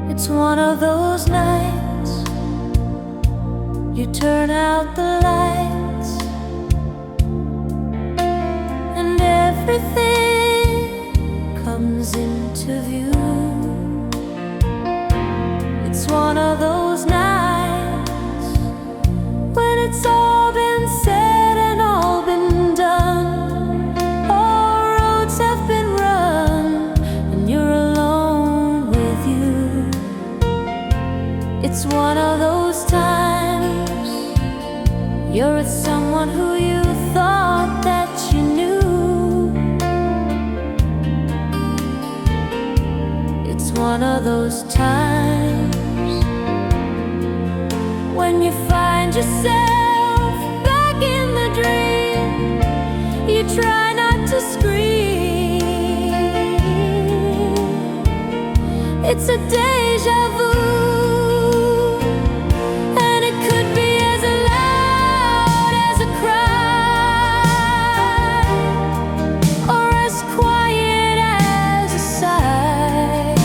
It's one of those nights you turn out the lights and everything comes into view. It's one of those nights when it's all been said and all been done. All roads have been run and you're alone with you. It's one of those times you're with someone who you thought that you knew. It's one of those times when you find yourself back in the dream. You try not to scream. It's a deja vu, and it could be as loud as a cry or as quiet as a sigh.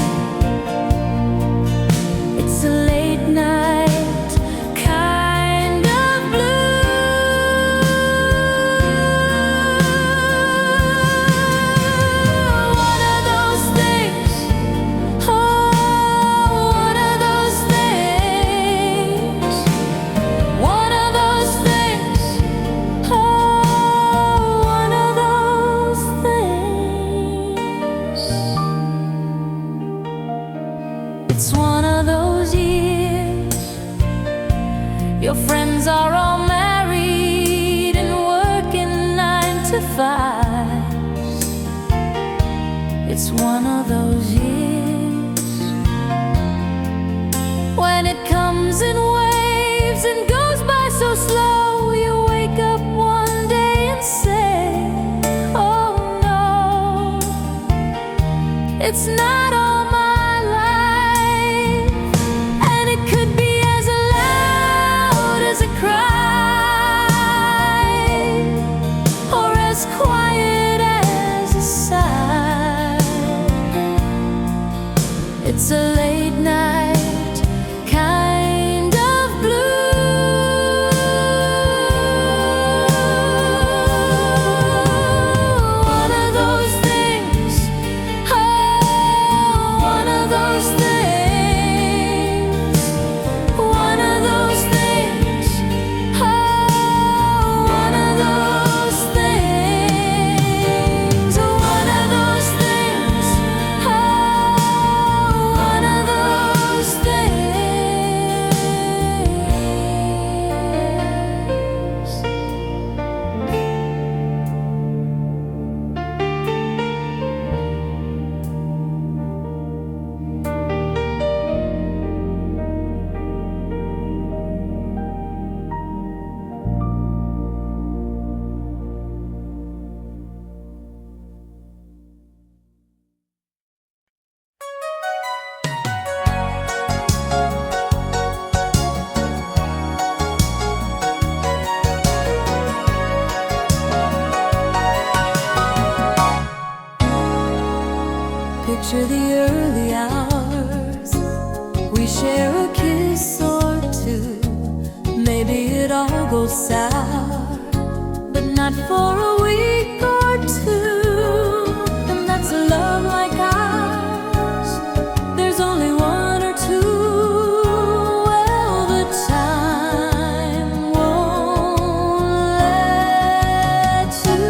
It's a late night kind of blue. One of those things, oh, one of those things. One of those things, oh, one of those things. It's one of those years your friends are all married and working 9 to 5. It's one of those years when it comes in waves and goes by so slow. You wake up one day and say, oh no, it's not all my life. And it could be as loud as a cry or as quiet as a sigh. It's a late night kind of blue. One of those things, oh, one of those things. One of those things, oh, one of those things. One of those things, oh, one of those things. Picture the early hours, we share a kiss or two. Maybe it all goes sour, but not for a week or two. And that's a love like ours, there's only one or two. Well, the time won't let you.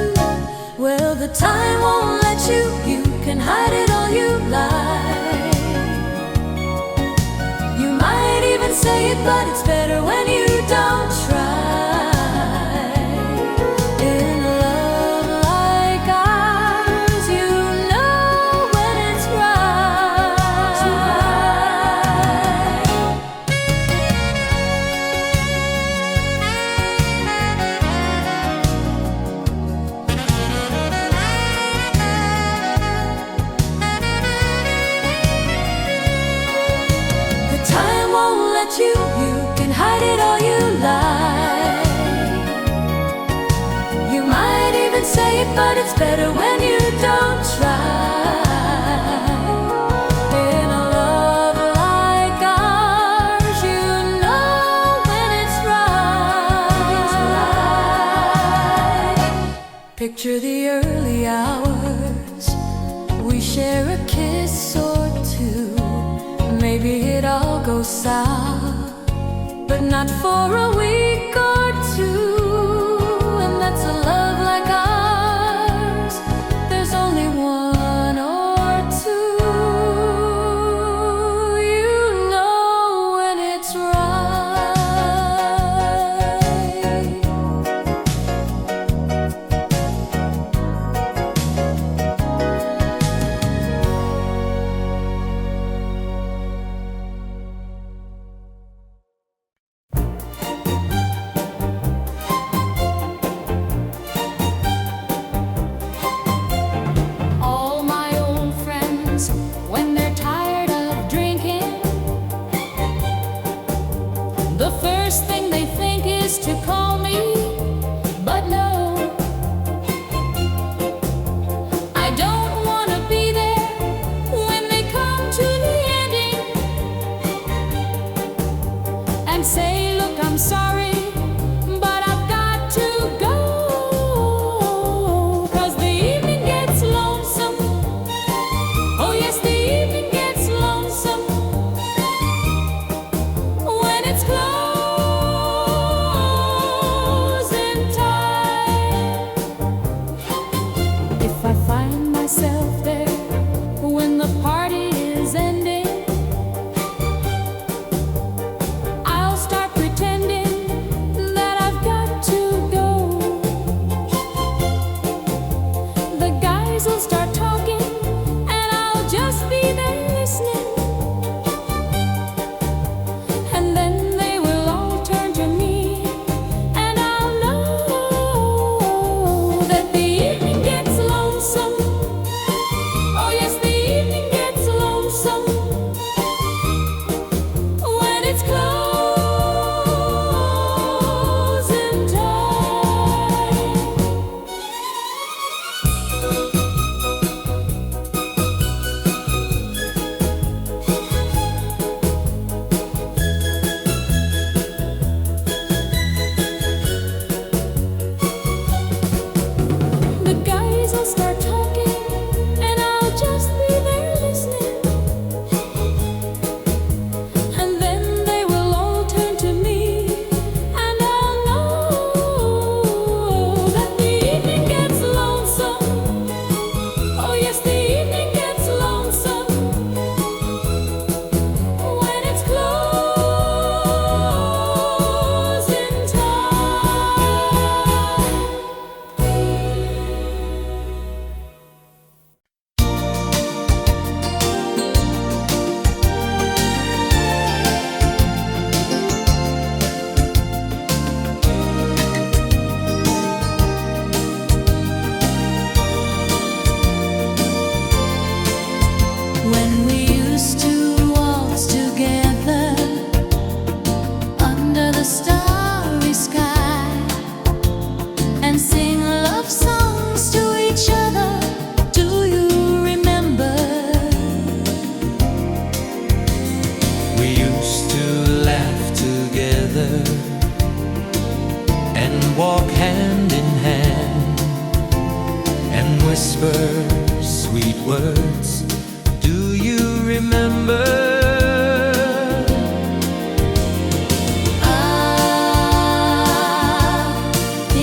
Well, the time won't let you. You can hide it all you like. You might even say it, but it's better when you don't try. In a love like ours, you know when it's right. The time won't let you. You can hide it all you like. You might even say it, but it's better when you don't try. In a love like maybe it all goes south, but not for a week or two. And that's a love like ours. There's only one or two. You know when it's right. When they're tired of drinking, the first thing they think is to call me. But no, I don't want to be there when they come to the ending and say, look, I'm sorry, but I've got to go. 'Cause the evening gets lonesome. Oh yes, the evening gets lonesome when it's closing time. If I find myself there when the party is ending, I'll start pretending that I've got to go. The guys will start talking, just be there listening, and then they will all turn to me, and I'll know that the evening gets lonesome. Oh yes, the evening gets lonesome when it's closing time. The guys will start talking, and I'll just be there listening, and then they will all turn to me, and I'll know that the evening gets lonesome. Oh yes, the evening gets lonesome when it's closing time. When we used to waltz together under the starry sky and sing love songs to each other, do you remember? We used to laugh together and walk hand in hand and whisper sweet words. Do you remember?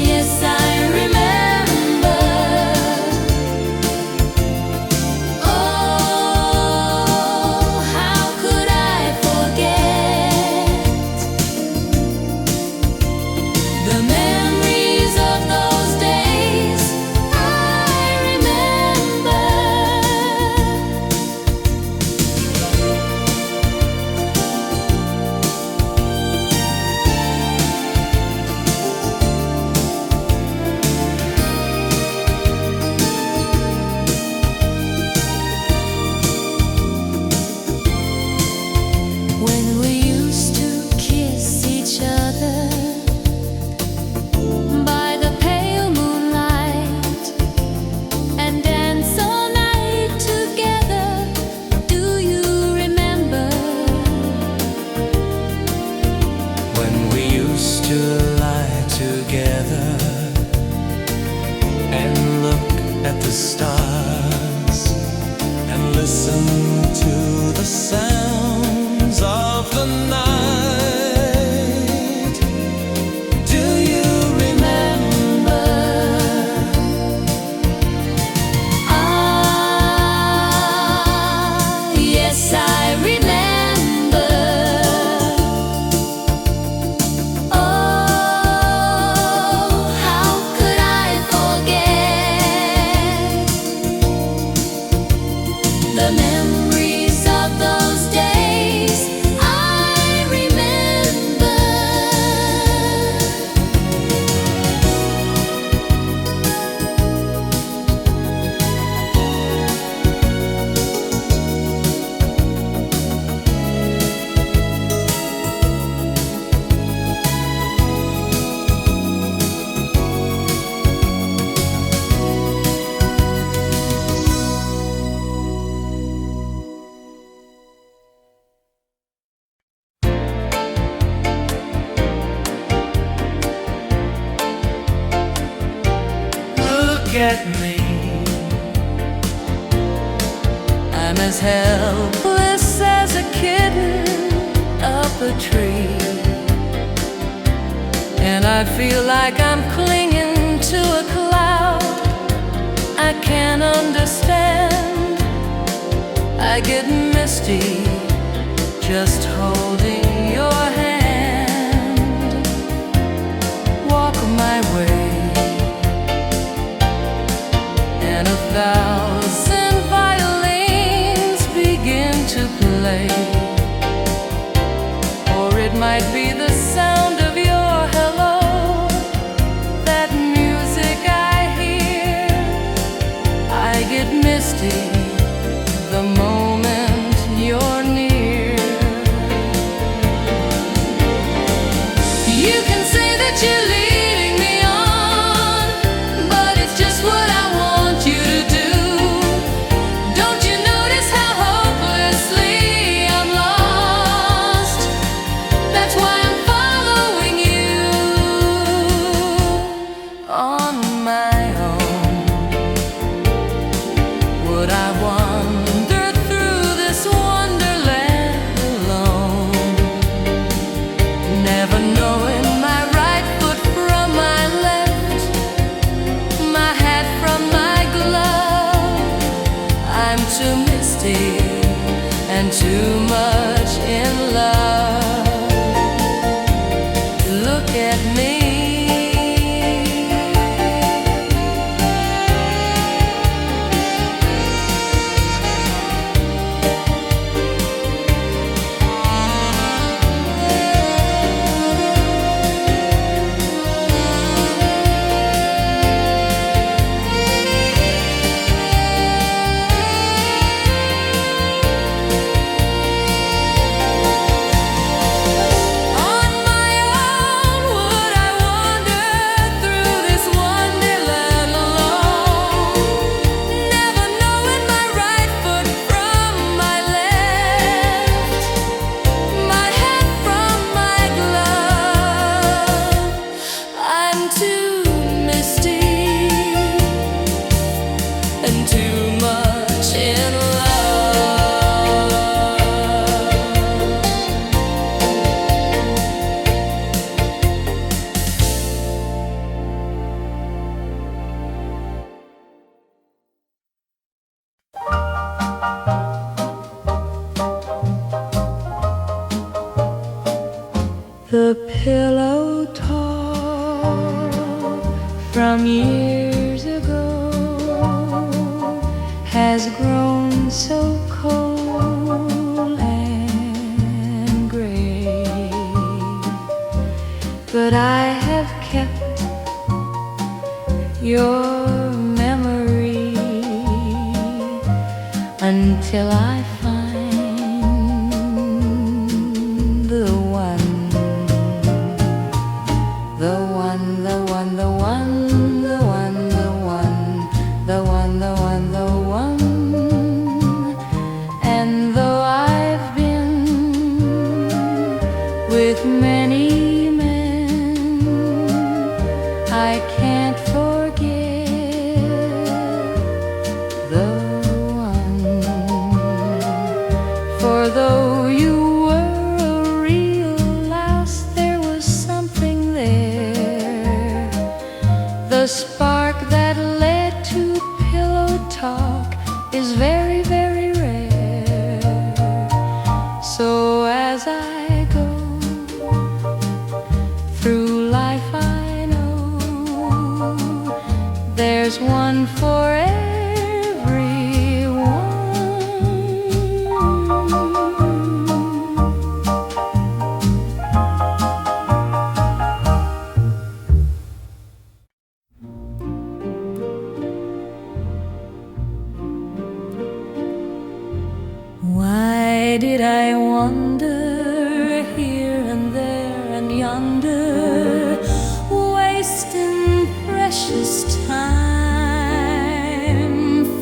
Yes, I remember. Oh, how could I forget the memories of those days? I remember. the night. Do you remember? Ah, yes, I remember. Oh, how could I forget the memories of those days? I remember. Look at me. I'm as helpless as a kitten up a tree, and I feel like I'm clinging to a cloud I can't understand. I get misty just holding your hand. Walk my way, and 1,000 violins begin to play. Or it might be the sound of your hello, that music I hear. I get misty the moment you're near. You can say that you're leading me on, but it's just what I want you to do. Don't you notice how hopelessly I'm lost? That's why I'm following you on my own. Would I wander through this wonderland alone, never knowing my right foot from my left, my hat from my glove? I'm too misty and too much in love. Look at me. On my own, would I wander through this wonderland alone, never knowing my right foot from my left, my hat from my glove? I'm too misty and too much in love. The pillow talk from years ago has grown so cold and gray, but I have kept your memory until I find the one, the one, the one, the one, the one, the one, the one, the one, the one. And though I've been with many men, I can't forget the one. For though you were a as I go through life, I know there's one for everyone. Why did I wander here and there and yonder, wasting precious time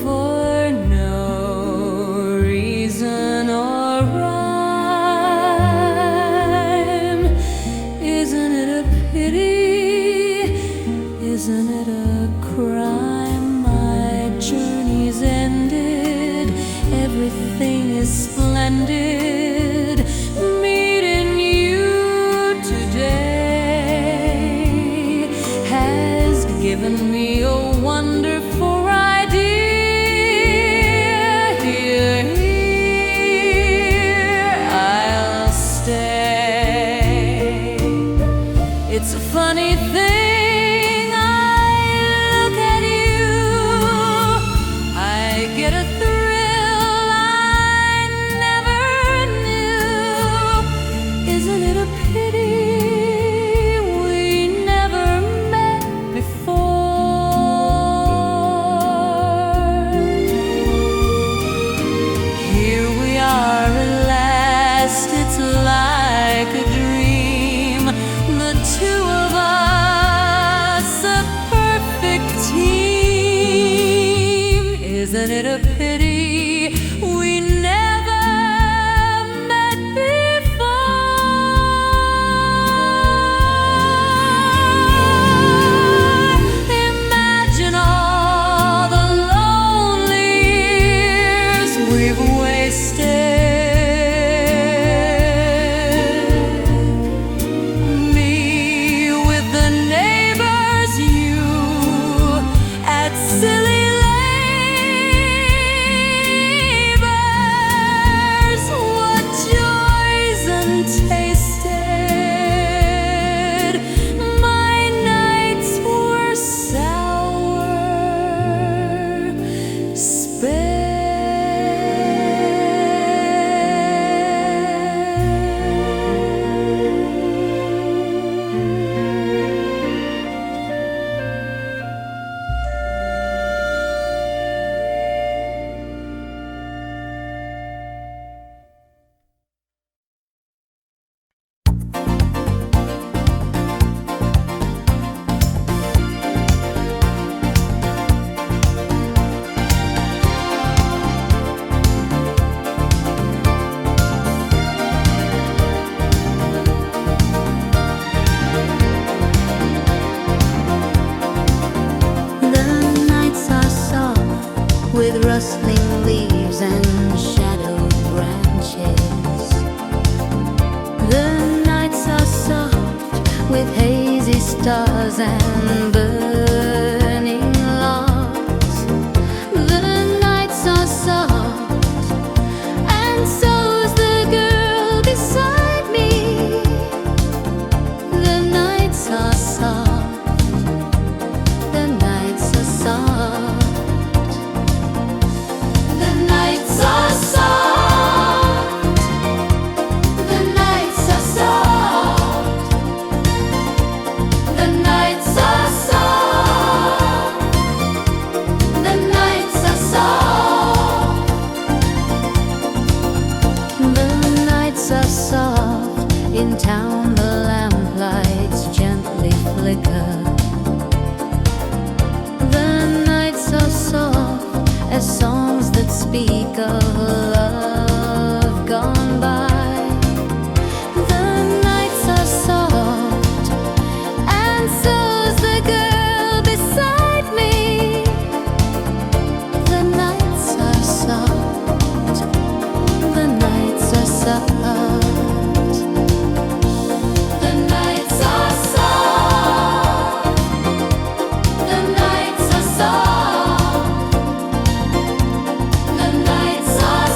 for no reason or rhyme? Isn't it a pity? Isn't it a crime? My journey's ended. Everything is splendid. Meeting you today has given me a wonderful idea. Here I'll stay. It's a funny thing, I look at you, I get a thrill I never knew. Isn't it a pity we never met before? Here we are at last, it's like a dream. The two of us, a perfect team. Isn't it a pity we never met before? Imagine all the lonely years we've wasted. Me with the neighbors, you at silly labors. What joys untasted. My nights were sour, with rustling leaves and shadowed branches. The nights are soft with hazy stars and burning logs. The nights are soft, and so's the girl beside me. The nights are soft, the nights are soft. The nights are soft. The nights are soft. The nights are soft. The nights are soft. The nights are soft. In town the lamplights gently flicker. The nights are soft as songs that speak of love gone by. The nights are soft, and so's the girl beside me. The nights are soft. The nights are soft. The nights are soft. The nights are soft. The nights are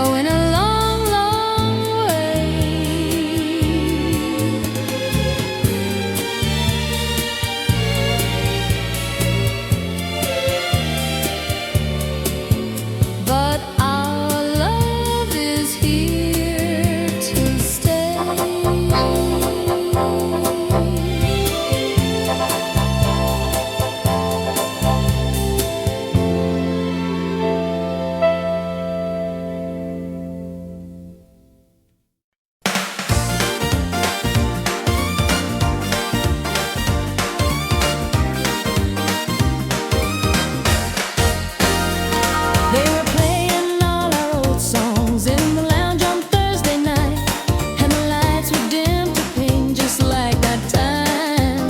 going a long, long way. But our love is here to stay. They were playing all our old songs in the lounge on Thursday night, and the lights were dim to pink just like that time.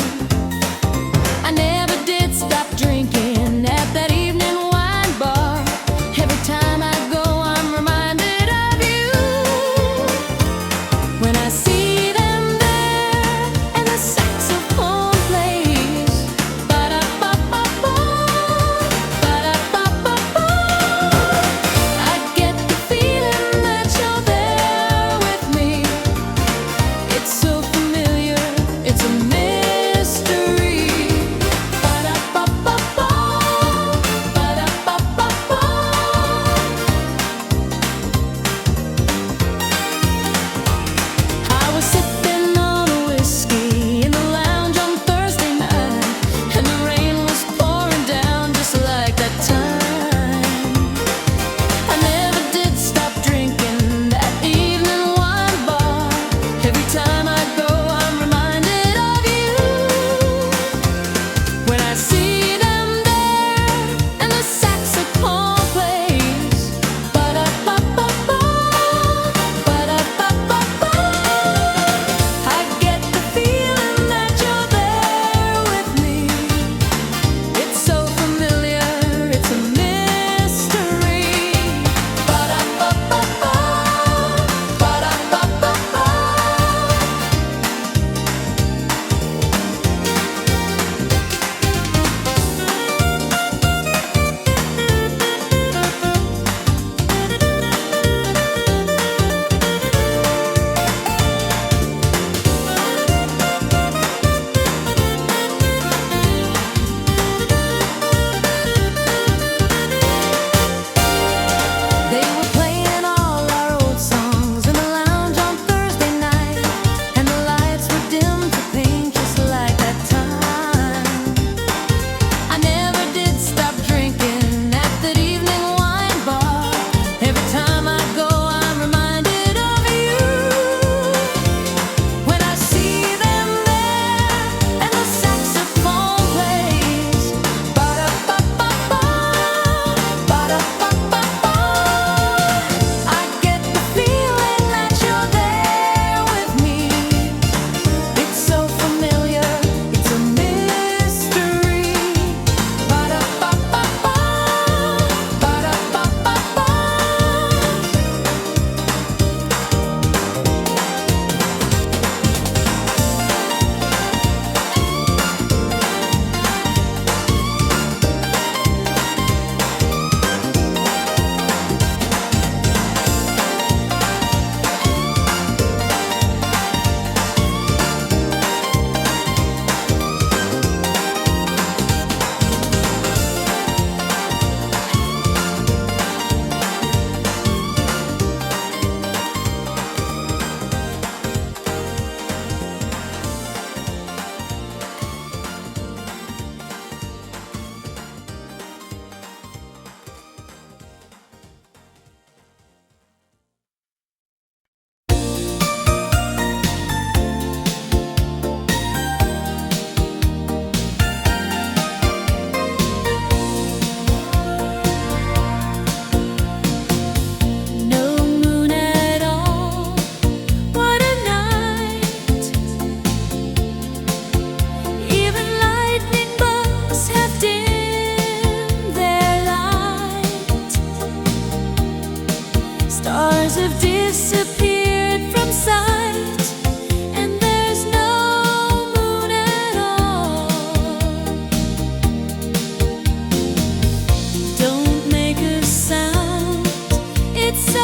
I never did stop drinking at that evening wine bar. Every time I go, I'm reminded of you. When I see them there and the saxophone plays, ba-da-ba-ba-ba, ba-da-ba-ba-ba, I get the feeling that you're there with me. It's so familiar, it's a mystery. Ba-da-ba-ba-ba, ba-da-ba-ba-ba. I was sipping on a whiskey in the lounge on Thursday night, and the rain was pouring down just like that time. I never did stop drinking that evening wine bar. Every time I go, I'm reminded of you. When I see them there and the saxophone plays, ba-da-ba-ba-ba, ba-da-ba-ba-ba, I get the feeling that you're there with me. It's so familiar, it's a mystery. Ba-da-ba-ba-ba, ba-da-ba-ba-ba. They were playing all our old songs in the lounge on Thursday night, and the lights were dim to pink just like that time. I never did stop drinking at that evening wine bar. Every time I go, I'm reminded of you. When I see them there and the saxophone plays, ba-da-ba-ba-ba, ba-da-ba-ba-ba, I get the feeling that you're there with me. It's so familiar, it's a mystery. Ba-da-ba-ba-ba, ba-da-ba-ba-ba. No moon at all, what a night. Even lightning bugs have dimmed their light. Stars have disappeared from sight, and there's no moon at all. Don't make a sound, it's so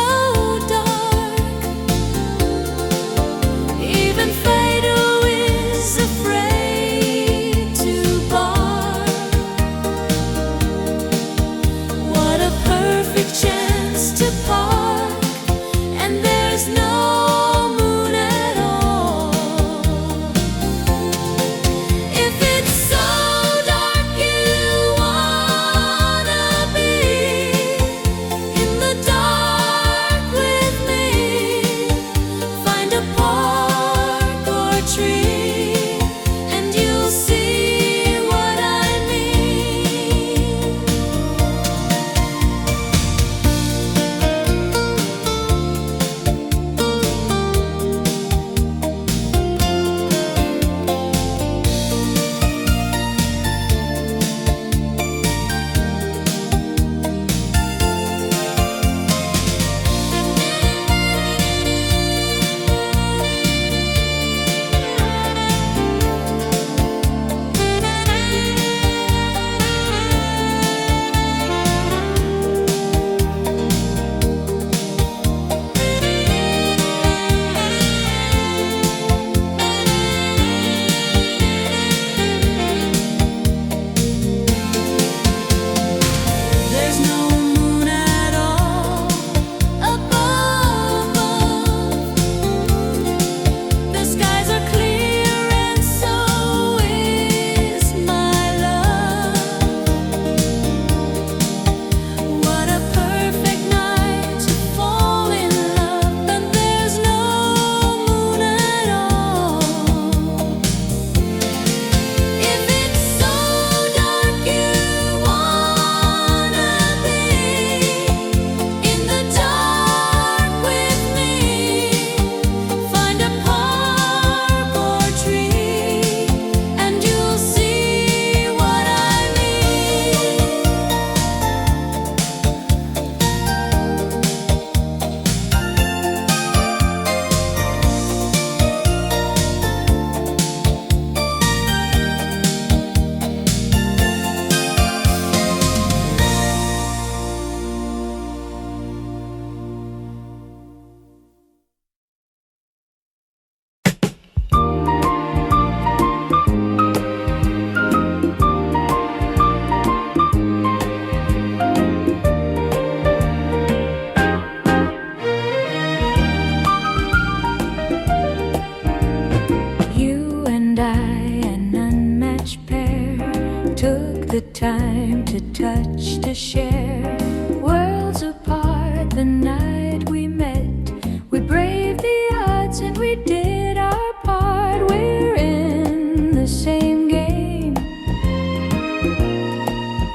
to touch, to share. Worlds apart, the night we met, we braved the odds and we did our part. We're in the same game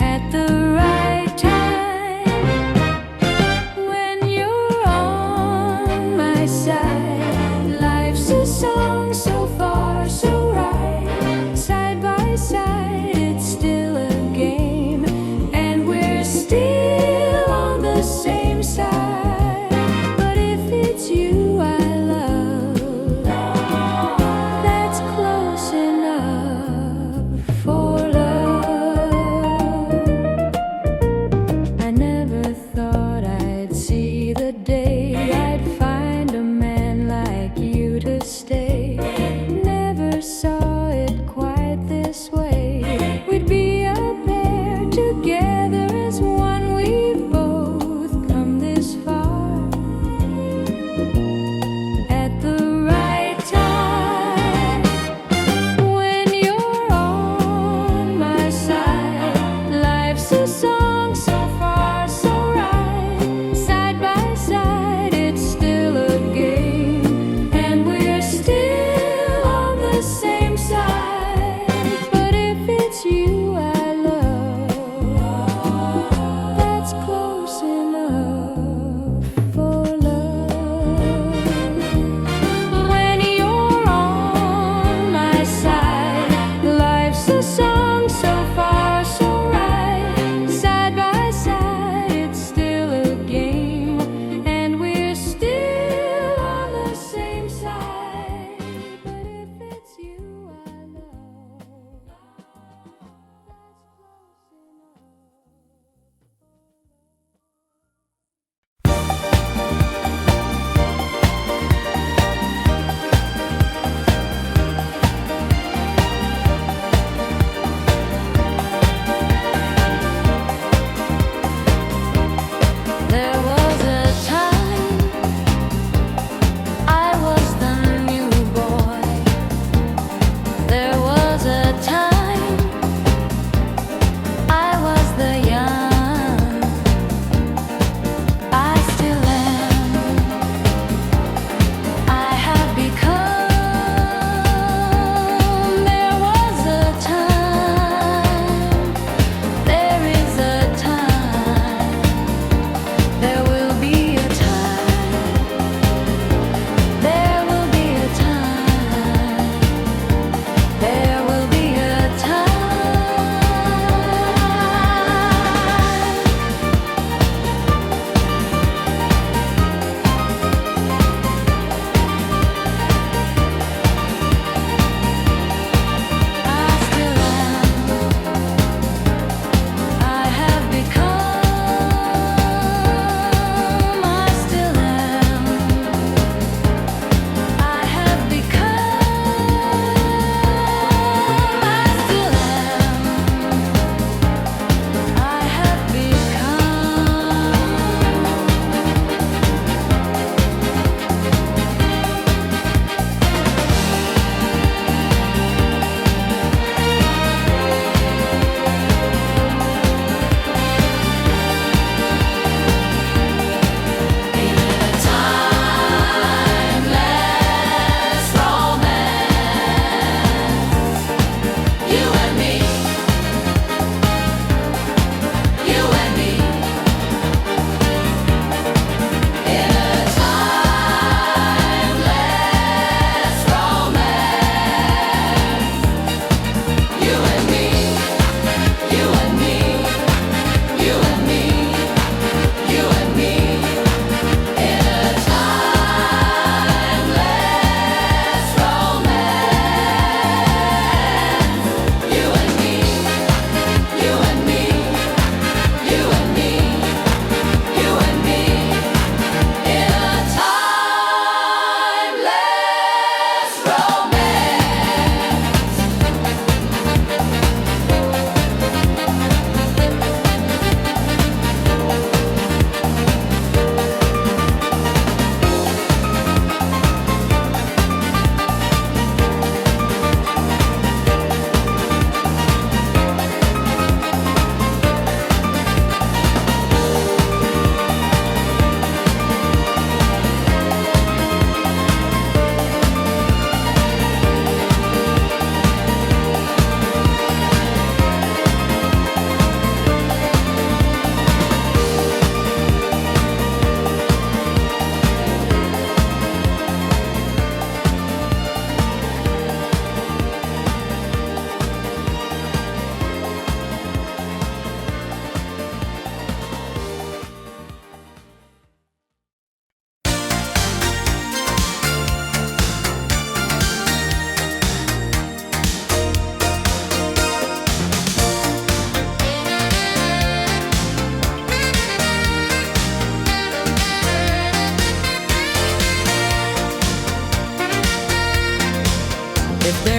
at the right time. When you're on my side, life's a song so far, so right. Side by side, it's still a game.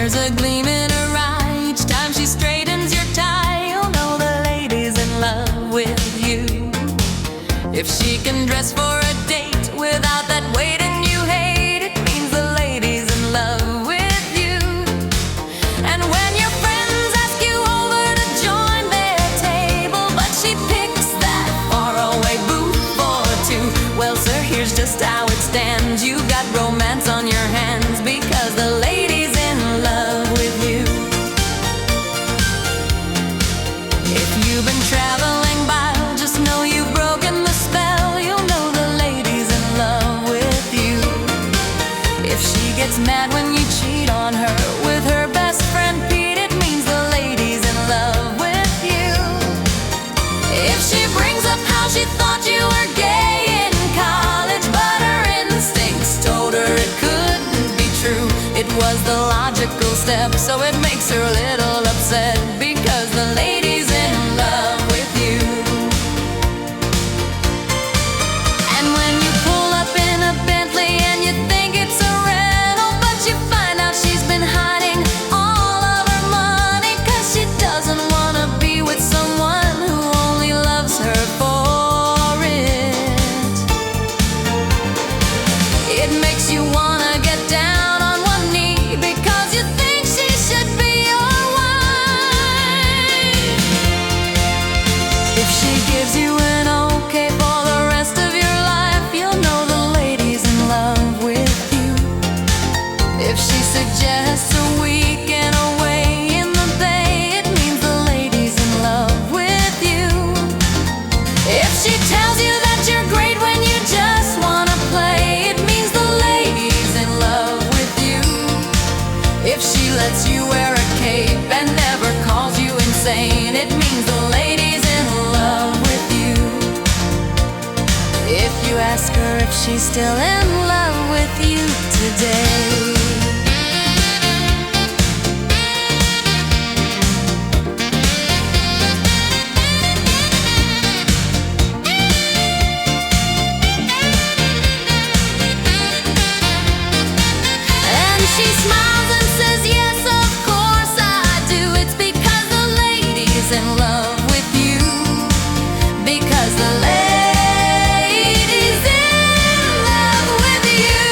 There's a gleam in her eye each time she straightens your tie. You'll know the lady's in love with you. If she can dress for a date without that waiting you hate, it means the lady's in love with you. And when your friends ask you over to join their table, but she picks that faraway booth for two, well, sir, here's just how it stands. You've got romance on your hands because the lady's in love with you. If you've been traveling by, just know you've broken the spell. You'll know the lady's in love with you. If she gets mad when you cheat on her with her best friend Pete, it means the lady's in love with you. If she brings up how she thought you were gay in college, but her instincts told her it couldn't be true, it was the logical step, so it makes her a little upset because the lady's in love with you. And when you pull up in a Bentley and you think it's a rental, but you find out she's been hiding all of her money, 'cause she doesn't wanna be with someone who only loves her for it. It makes you wanna get down on one knee because you think she should be your wife. If she gives you an okay for the rest of your life, you'll know the lady's in love with you. If she suggests a weekend away in the Bay, it means the lady's in love with you. If she tells you that you're great when you just wanna play, it means the lady's in love with you. If she lets you wear a cape and never calls you insane, it means the lady's in love with you. If you ask her if she's still in love with you today. And she smiles and says, yes, of course I do. It's because the lady's in love with you. Because the lady's in love with you.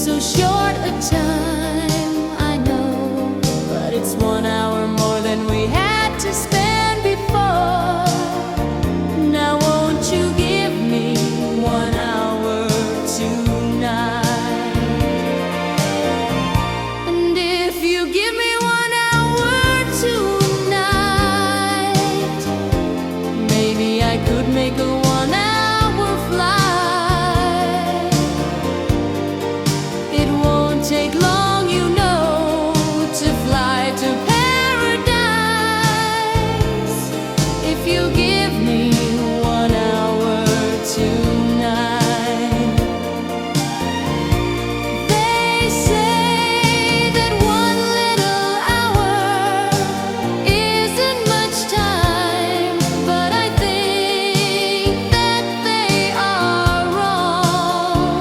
so short a time, I know, but it's 1 hour more than we had to spend before. Now won't you give me 1 hour tonight? And if you give me 1 hour tonight, maybe I could make a 1 hour flight. It won't take long, you know, to fly to paradise. If you give me 1 hour tonight. They say that 1 little hour isn't much time, but I think that they are wrong.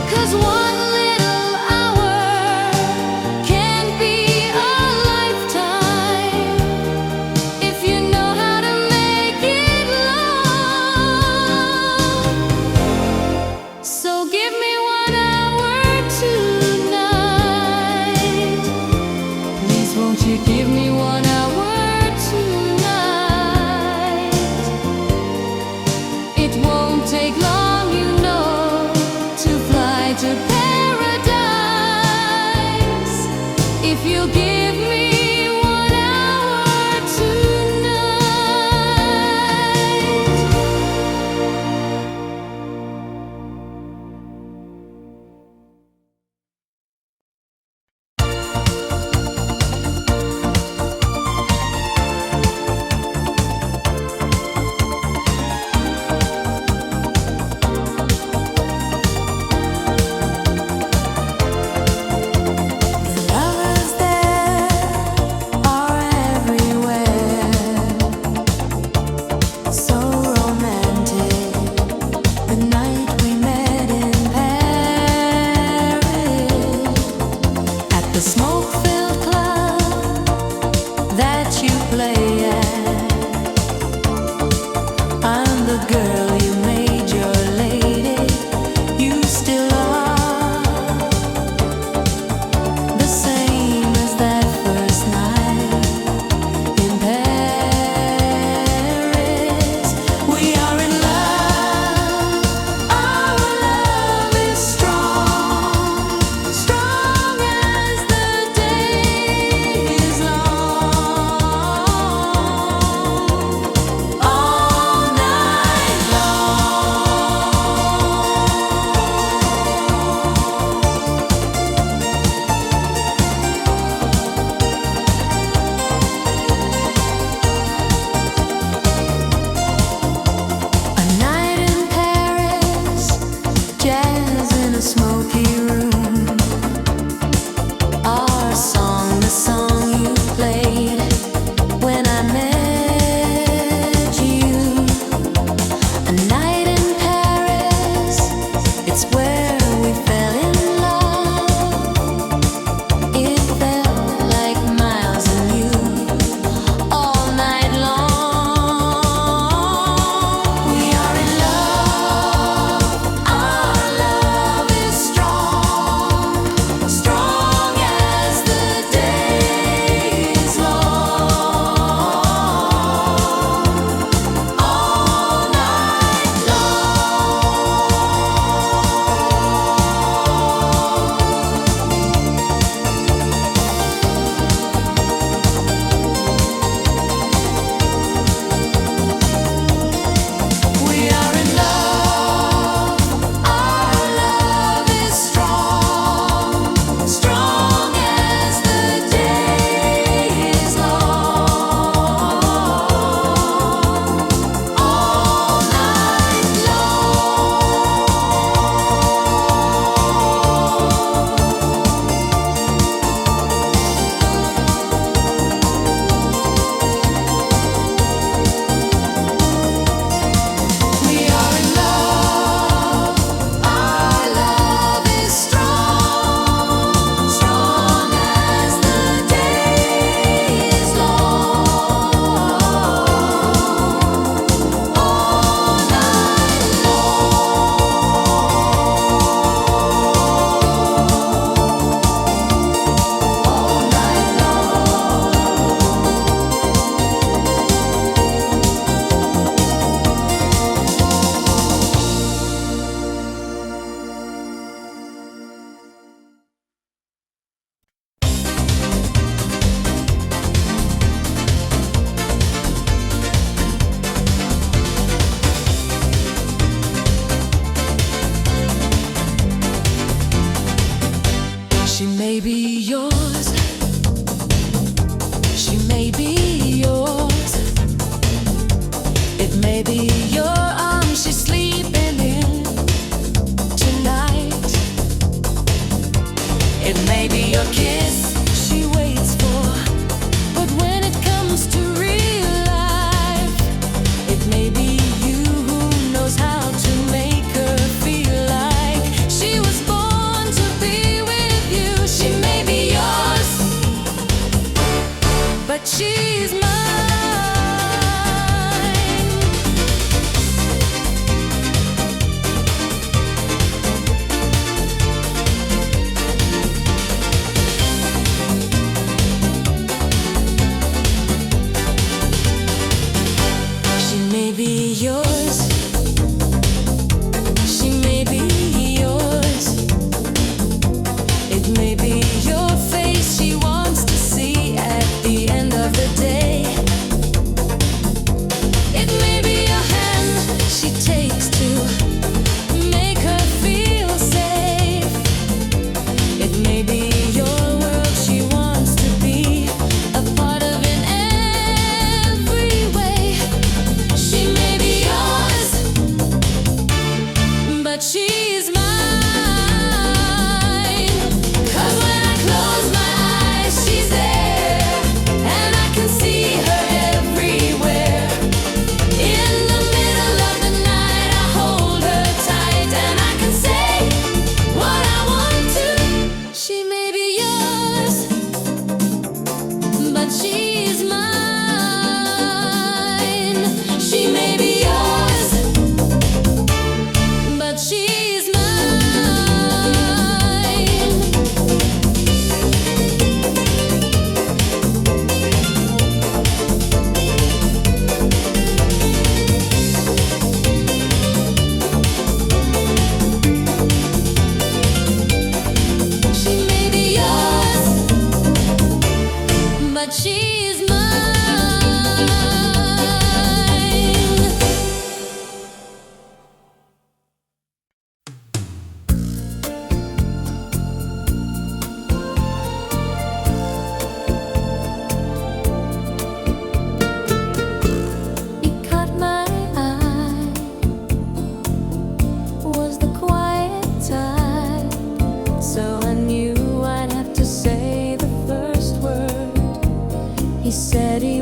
'Cause 1 little hour can be a lifetime if you know how to make it long. So give me 1 hour tonight. Please won't you give me 1 hour tonight? It won't take long, you know, to fly to paradise. If you give me 1 hour tonight. your kiss she waits for. But when it comes to real life, it may be you who knows how to make her feel like she was born to be with you. She may be yours, but she's mine. She may be yours. She may be yours. It may be your face she wants to see at the end of the day. It may be your hand she takes to make her feel safe. It may be your world she wants to be a part of in every way. She may be yours, but she's mine. 'Cause when I close my eyes, she's there, and I can see her everywhere. In the middle of the night, I hold her tight, and I can say what I want to. She may be yours, but she's mine. She may be yours, but she's mine. She may be yours, but she's mine. You caught my eye, was the quiet type, so I knew I'd have to say the first word. He said he